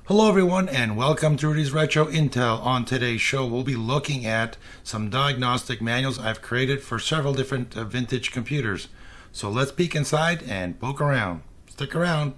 Hello everyone and welcome to Rudy's Retro Intel. On today's show we'll be looking at some diagnostic manuals I've created for several different vintage computers. So let's peek inside and poke around. Stick around.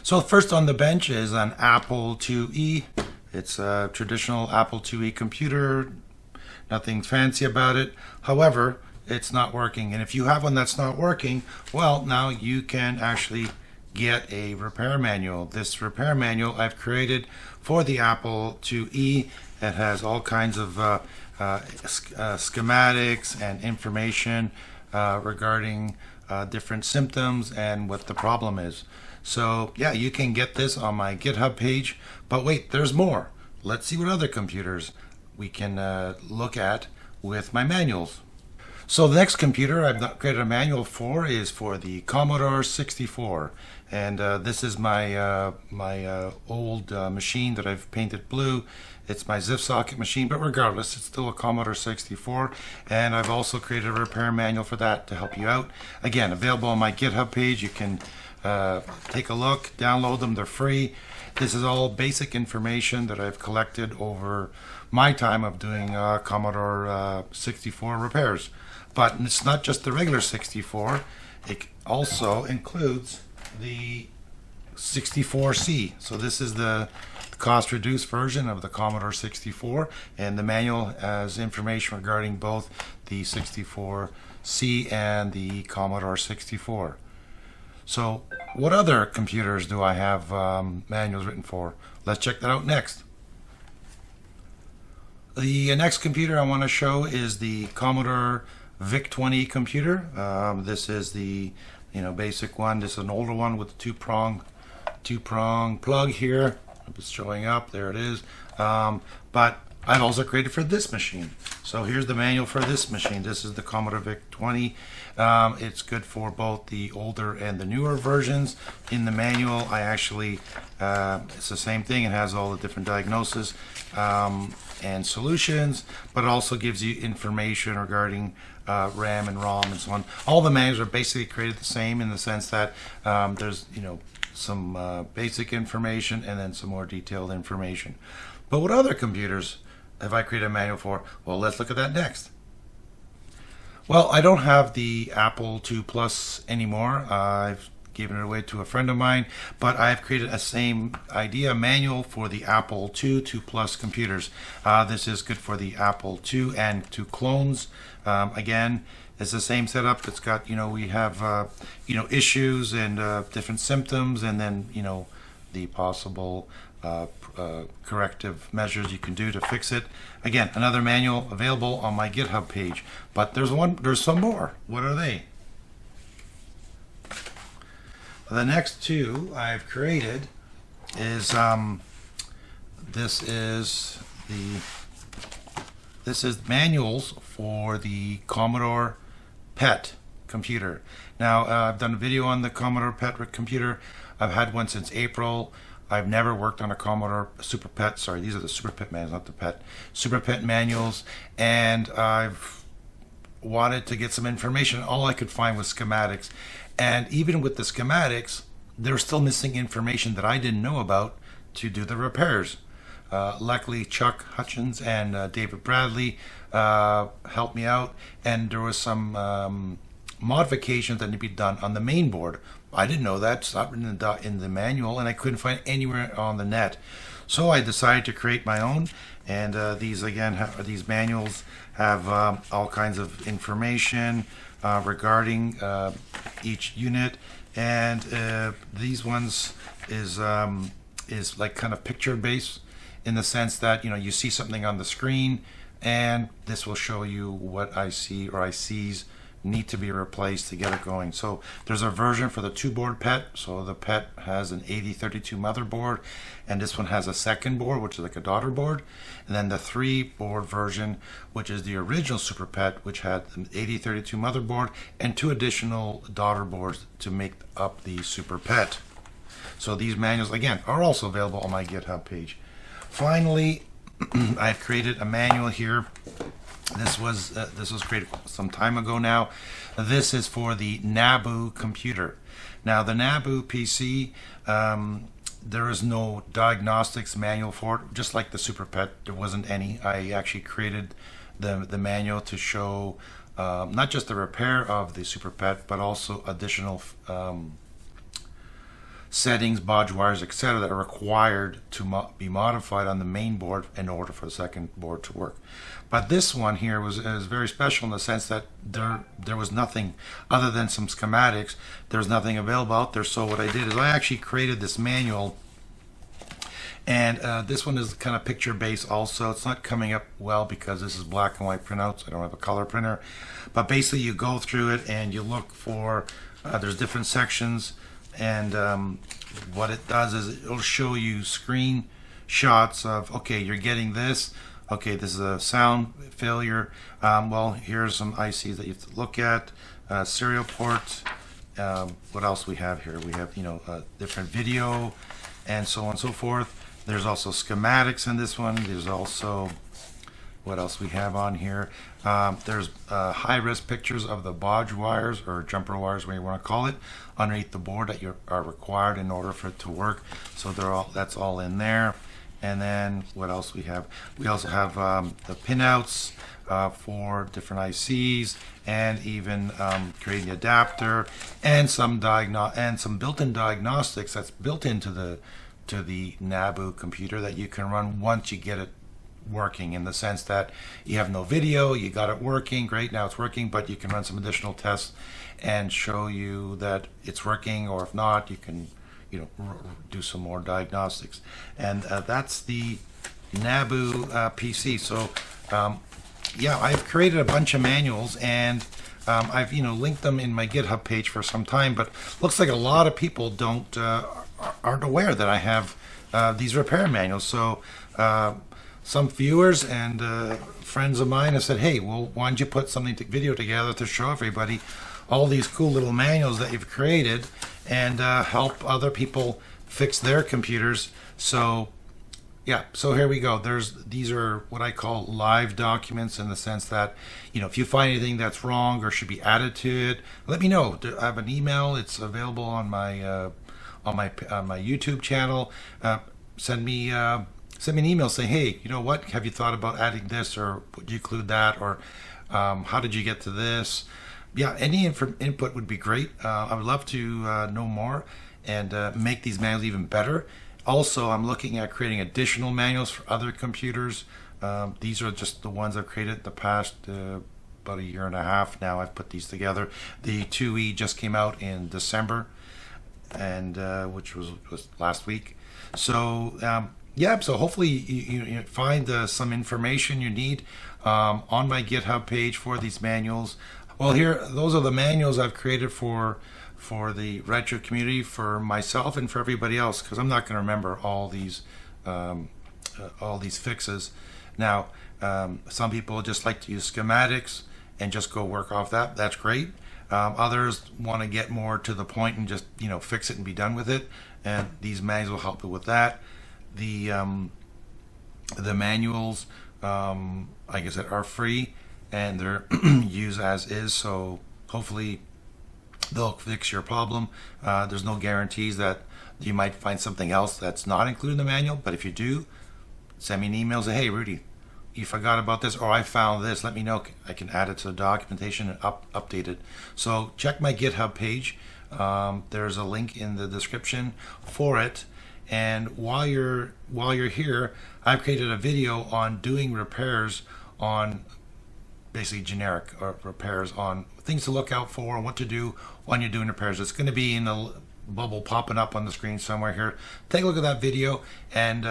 So first on the bench is an Apple IIe. It's a traditional Apple IIe computer. Nothing fancy about it. However, it's not working. And if you have one that's not working, well, now you can actually get a repair manual. This repair manual I've created for the Apple IIe. It has all kinds of schematics and information regarding different symptoms and what the problem is. So yeah, you can get this on my GitHub page. But wait, there's more. Let's see what other computers we can look at with my manuals. So the next computer I've created a manual for is for the Commodore 64. And this is my old machine that I've painted blue. It's my zip socket machine, but regardless, it's still a Commodore 64. And I've also created a repair manual for that to help you out. Again, available on my GitHub page. You can take a look, download them, they're free. This is all basic information that I've collected over my time of doing Commodore 64 repairs. But it's not just the regular 64, it also includes the 64C. So this is the cost reduced version of the Commodore 64, and the manual has information regarding both the 64C and the Commodore 64. So what other computers do I have manuals written for? Let's check that out next. The next computer I want to show is the Commodore VIC-20 computer. This is the basic one. This is an older one with a two-prong plug here. It's showing up. There it is. But I've also created for this machine. So here's the manual for this machine. This is the Commodore VIC-20. It's good for both the older and the newer versions. In the manual, I actually, it's the same thing. It has all the different diagnoses and solutions, but it also gives you information regarding RAM and ROM and so on. All the manuals are basically created the same in the sense that there's some basic information and then some more detailed information. But what other computers have I created a manual for? Well, let's look at that next. Well, I don't have the Apple II Plus anymore. I've given it away to a friend of mine, but I've created a same idea manual for the Apple II Plus computers. This is good for the Apple II and two clones. Again, it's the same setup. It's got, we have, issues and different symptoms, and then, the possible corrective measures you can do to fix it. Again, another manual available on my GitHub page. But there's some more. What are they? The next two I've created is this is manuals for the Commodore PET computer. Now I've done a video on the Commodore PET computer. I've had one since April. I've never worked on a Commodore Super PET. Sorry, these are the Super PET manuals, not the PET. Super PET manuals, and I've wanted to get some information. All I could find was schematics, and even with the schematics, they're still missing information that I didn't know about to do the repairs. Luckily, Chuck Hutchins and David Bradley helped me out, and there was some modifications that need to be done on the main board. I didn't know that. It's not written in the manual, and I couldn't find anywhere on the net. So I decided to create my own, and these manuals have all kinds of information regarding each unit, and these ones is like kind of picture based in the sense that you see something on the screen, and this will show you what I see or I sees need to be replaced to get it going. So there's a version for the two-board PET. So the PET has an 8032 motherboard, and this one has a second board, which is like a daughter board, and then the three-board version, which is the original Super PET, which had an 8032 motherboard and two additional daughter boards to make up the Super PET. So these manuals, again, are also available on my GitHub page. Finally, I've created a manual here. This was created some time ago now. This is for the NABU computer. Now the NABU PC, there is no diagnostics manual for it. Just like the Super Pet, there wasn't any. I actually created the manual to show not just the repair of the Super Pet, but also additional settings, baud wires, etc. that are required to be modified on the main board in order for the second board to work. But this one here is very special in the sense that there was nothing other than some schematics. There's nothing available out there. So what I did is I actually created this manual, and this one is kind of picture based also. It's not coming up well because this is black and white printouts. I don't have a color printer, but basically you go through it and you look for there's different sections. And what it does is it'll show you screen shots of, okay, you're getting this. Okay, this is a sound failure. Well, here's some ICs that you have to look at. Serial ports. What else we have here? We have, different video and so on and so forth. There's also schematics in this one. There's also, what else we have on here? There's high-res pictures of the baud wires or jumper wires, whatever you want to call it, underneath the board that are required in order for it to work. So that's all in there. And then what else we have? We also have the pinouts for different ICs, and even creating the adapter and some built-in diagnostics that's built into the NABU computer that you can run once you get it working, in the sense that you have no video, you got it working, great, now it's working, but you can run some additional tests and show you that it's working, or if not, you can do some more diagnostics. And that's the NABU PC. So yeah, I've created a bunch of manuals, and I've linked them in my GitHub page for some time, but looks like a lot of people aren't aware that I have these repair manuals. So some viewers and friends of mine have said, hey, well, why don't you put video together to show everybody all these cool little manuals that you've created, and help other people fix their computers. So yeah, so here we go. These are what I call live documents, in the sense that if you find anything that's wrong or should be added to it, let me know. I have an email. It's available on my YouTube channel. Send me an email saying, hey, you know what, have you thought about adding this, or would you include that, or how did you get to this? Yeah, any input would be great. I would love to know more and make these manuals even better. Also, I'm looking at creating additional manuals for other computers. These are just the ones I've created in the past about a year and a half now. I've put these together. The 2E just came out in December, and which was last week. So yeah, so hopefully you find some information you need on my GitHub page for these manuals. Well, those are the manuals I've created for the retro community, for myself and for everybody else, because I'm not going to remember all these fixes. Now, some people just like to use schematics and just go work off that. That's great. Others want to get more to the point and just fix it and be done with it. And these manuals will help you with that. The manuals, like I said, are free, and they're used as is, so hopefully they'll fix your problem. There's no guarantees that you might find something else that's not included in the manual, but if you do, send me an email, say, hey Rudy, you forgot about this, or I found this, let me know. I can add it to the documentation and update it. So check my GitHub page. There's a link in the description for it. And while you're here, I've created a video on doing repairs on basically generic repairs, on things to look out for and what to do when you're doing repairs. It's going to be in the bubble popping up on the screen somewhere here. Take a look at that video, and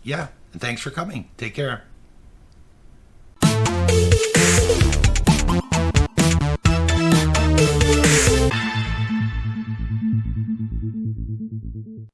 yeah, and thanks for coming. Take care.